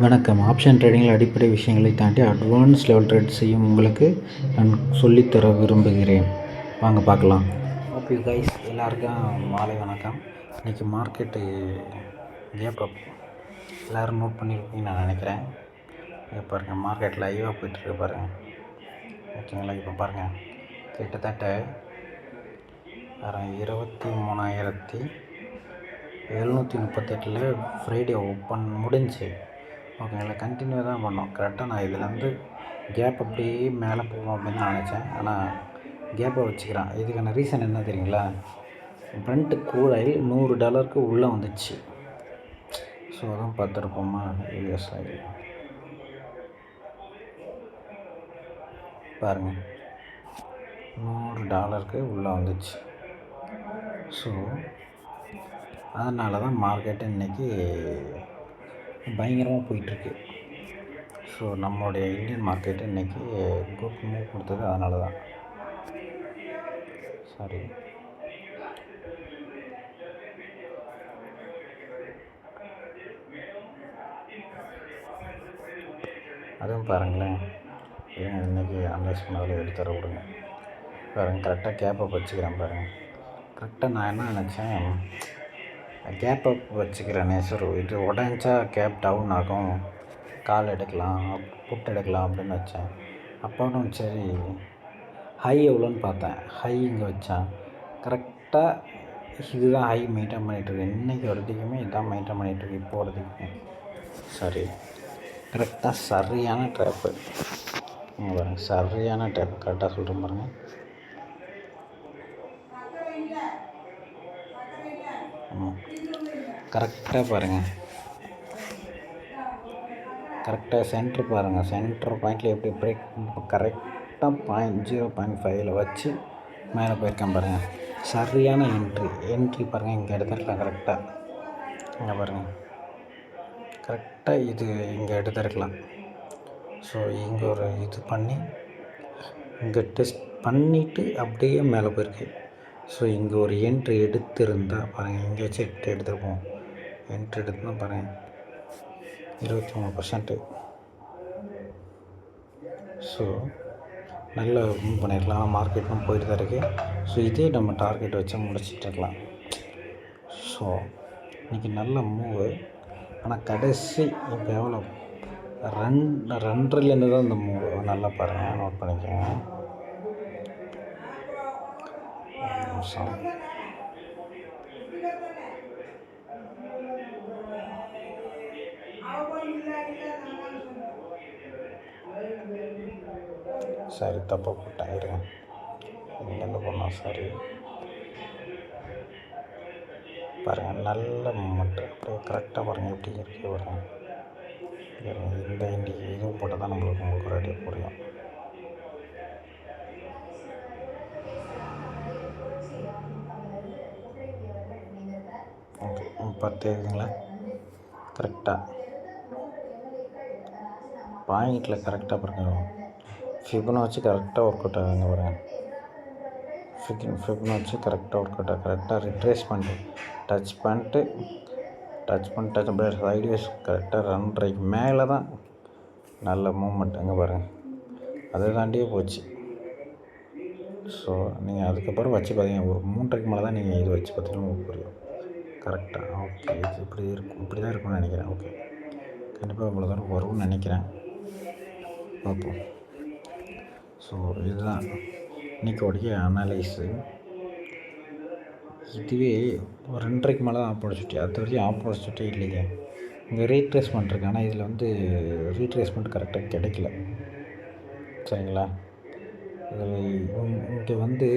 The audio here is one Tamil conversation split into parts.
வணக்கம். ஆப்ஷன் ட்ரேடிங்கில் அடிப்படை விஷயங்களை தாண்டி அட்வான்ஸ் லெவல் ட்ரேட் செய்யும் உங்களுக்கு நான் சொல்லித்தர விரும்புகிறேன். வாங்க பார்க்கலாம். ஓகே கைஸ், எல்லாருக்கும் மாலை வணக்கம். இன்றைக்கி மார்க்கெட்டு கேப் அப் எல்லோரும் நோட் பண்ணியிருப்பீங்கன்னு நான் நினைக்கிறேன். இப்போ பாருங்கள், மார்க்கெட் லைவாக போய்ட்டுருக்கு பாருங்கள். ஓகேங்களா? இப்போ பாருங்கள், கிட்டத்தட்ட 23,738 ஃப்ரைடே ஓப்பன் முடிஞ்சு. ஓகேங்களா? கண்டினியூ தான் பண்ணோம். கரெக்டாக நான் இதுலேருந்து கேப் அப்படியே மேலே போகும் அப்படின்னு தான் நினச்சேன். ஆனால் கேப்பை வச்சுக்கிறேன். இதுக்கான ரீசன் என்ன தெரியுங்களா? பிரண்ட் க்ரூட் ஆயில் $100 உள்ளே வந்துச்சு. ஸோ அதான் பார்த்துருப்போமா. யூஎஸ் ஆயில் பாருங்கள், $100 உள்ளே வந்துச்சு. ஸோ அதனால தான் மார்க்கெட்டு இன்றைக்கி பயங்கரமாக போயிட்டுருக்கு. ஸோ நம்மளுடைய இந்தியன் மார்க்கெட்டு இன்றைக்கி குட் மூவ் கொடுத்தது அதனால தான். சாரி, அதுவும் பாருங்களேன். இன்றைக்கி அனலைஸ் பண்ணதில் எடுத்துற விடுங்க. பாருங்கள், கரெக்டாக கேப் அப் வச்சுக்கிறேன் பாருங்கள். கரெக்டாக நான் என்ன நினச்சேன், கேப் அப் வச்சுக்கிறேனே சார், இது உடஞ்சா கேப் டவுன் ஆகும், கால் எடுக்கலாம், புட் எடுக்கலாம் அப்படின்னு வச்சேன். அப்புறம் சரி ஹை எவ்வளோன்னு பார்த்தேன். ஹை இங்கே வச்சேன். கரெக்டாக இதுதான் ஹை மெயின்டைன் பண்ணிகிட்ருக்கு. இன்றைக்கி வரைக்குமே இதான் மெயின்டைன் பண்ணிகிட்ருக்கு. இப்போ வரைக்குமே சரி, கரெக்டாக சரியான ட்ராப்பு. பாருங்கள், சரியான ட்ராப். கரெக்டாக சொல்கிறேன் பாருங்கள். கரெக்டாக பாருங்கள், கரெக்டாக சென்ட்ரு பாருங்கள். சென்ட்ரு பாயிண்டில் எப்படி பிரேக் கரெக்டாக 0.5 வச்சு மேலே போயிருக்கேன் பாருங்கள். சரியான என்ட்ரி பாருங்கள். இங்கே எடுத்துருக்கலாம் கரெக்டாக. இங்கே பாருங்கள், கரெக்டாக இது இங்கே எடுத்துருக்கலாம். ஸோ இங்கே ஒரு இது பண்ணி இங்கே டெஸ்ட் பண்ணிவிட்டு அப்படியே மேலே போயிருக்கு. ஸோ இங்கே ஒரு என்ட்ரி எடுத்திருந்தால் பாருங்கள், இங்கே வச்சு எடுத்துருப்போம். என்ட்ரி எடுத்துனா பாருங்கள் 23%. ஸோ நல்லா மூவ் பண்ணிடலாம். ஆனால் மார்க்கெட்டும் போயிட்டு தான் இருக்குது. ஸோ இதே நம்ம டார்கெட் வச்சு முடிச்சுட்டு இருக்கலாம். ஸோ இன்றைக்கி நல்ல மூவு. ஆனால் கடைசி இப்போ எவ்வளோ 2.5லேருந்து தான் இந்த மூவ். நல்லா பாருங்கள், நோட் பண்ணிக்கோங்க. சரி, தப்பாக போட்டேன், இருங்க. இங்கேருந்து போனால் சரி. பாருங்கள், நல்ல மூமெண்ட்டு. அப்படியே கரெக்டாக பாருங்கள் எப்படி இருக்கு பாருங்கள். இந்த இதுவும் போட்டால் தான் உங்களுக்கு ஒரு ஐடியா புரியும். ஓகே, பார்த்துங்களா? கரெக்டாக பாயிண்டில் கரெக்டாக பாருங்கள். ஃபிபனாச்சி கரெக்டாக ஒர்க் அவுட் ஆகுங்க பாருங்கள். ஃபிபனாச்சி கரெக்டாக ஒர்க் அவுட் ஆகும். கரெக்டாக ரிட்ரேஸ் பண்ணிட்டு டச் பண்ணிட்டு அப்படியே சைட்வேஸ் கரெக்டாக 2.5 மேலே தான் நல்ல மூமெண்ட். அங்கே பாருங்கள், அதை தாண்டியே போச்சு. ஸோ நீங்கள் அதுக்கப்புறம் வச்சு பார்த்தீங்க, ஒரு 3.5 மேலே தான் நீங்கள் இது வச்சு பார்த்தீங்கன்னா உங்களுக்கு புரியும். கரெக்டாக ஓகே, இது இப்படி தான் இருக்கும்னு நினைக்கிறேன். ஓகே, கண்டிப்பாக இவ்வளோ தூரம் வரும்னு நினைக்கிறேன். பார்ப்போம். ஸோ இதுதான் இன்றைக்கோடைய அனலைஸு. இதுவே ஒரு 2.5 மேலே தான் ஆப்போசிட்டி. அது வரைக்கும் ஆப்போசிட்டே இல்லைங்க. இங்கே ரீட்ரேஸ்மெண்ட் இருக்குது. ஆனால் இதில் வந்து ரீட்ரேஸ்மெண்ட் கரெக்டாக கிடைக்கல. சரிங்களா? இதில் இங்கே வந்து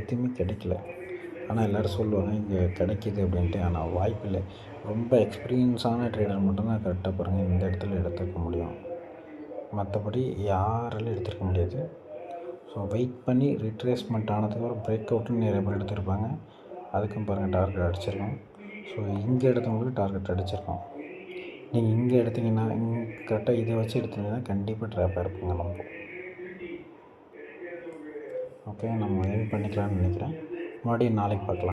எதுவுமே கிடைக்கல. ஆனால் எல்லோரும் சொல்லுவாங்க இங்கே கிடைக்கிது அப்படின்ட்டு. ஆனால் வாய்ப்பு இல்லை. ரொம்ப எக்ஸ்பீரியன்ஸான ட்ரேடர் மட்டும்தான் கரெக்டாக பாருங்கள் இந்த இடத்துல எடுத்துக்க முடியும். மற்றபடி யாராலும் எடுத்துருக்க முடியாது. ஸோ வெயிட் பண்ணி ரிட்ரேஸ்மெண்ட் ஆனதுக்கப்புறம் பிரேக் அவுட்டுன்னு நிறைய பேர் எடுத்திருப்பாங்க. அதுக்கும் பாருங்கள் டார்கெட் அடிச்சிருக்கோம். ஸோ இங்கே எடுத்தவங்களுக்கு டார்கெட் அடிச்சிருக்கோம். நீங்கள் இங்கே எடுத்திங்கன்னா கரெக்டாக இதை வச்சு எடுத்திங்கன்னா கண்டிப்பாக ட்ராப்பாக இருப்பீங்க நம்ம. ஓகே, நம்ம ஏர்ன் பண்ணிக்கலாம்னு நினைக்கிறேன். மறுபடியும் நாளைக்கு பார்க்கலாம்.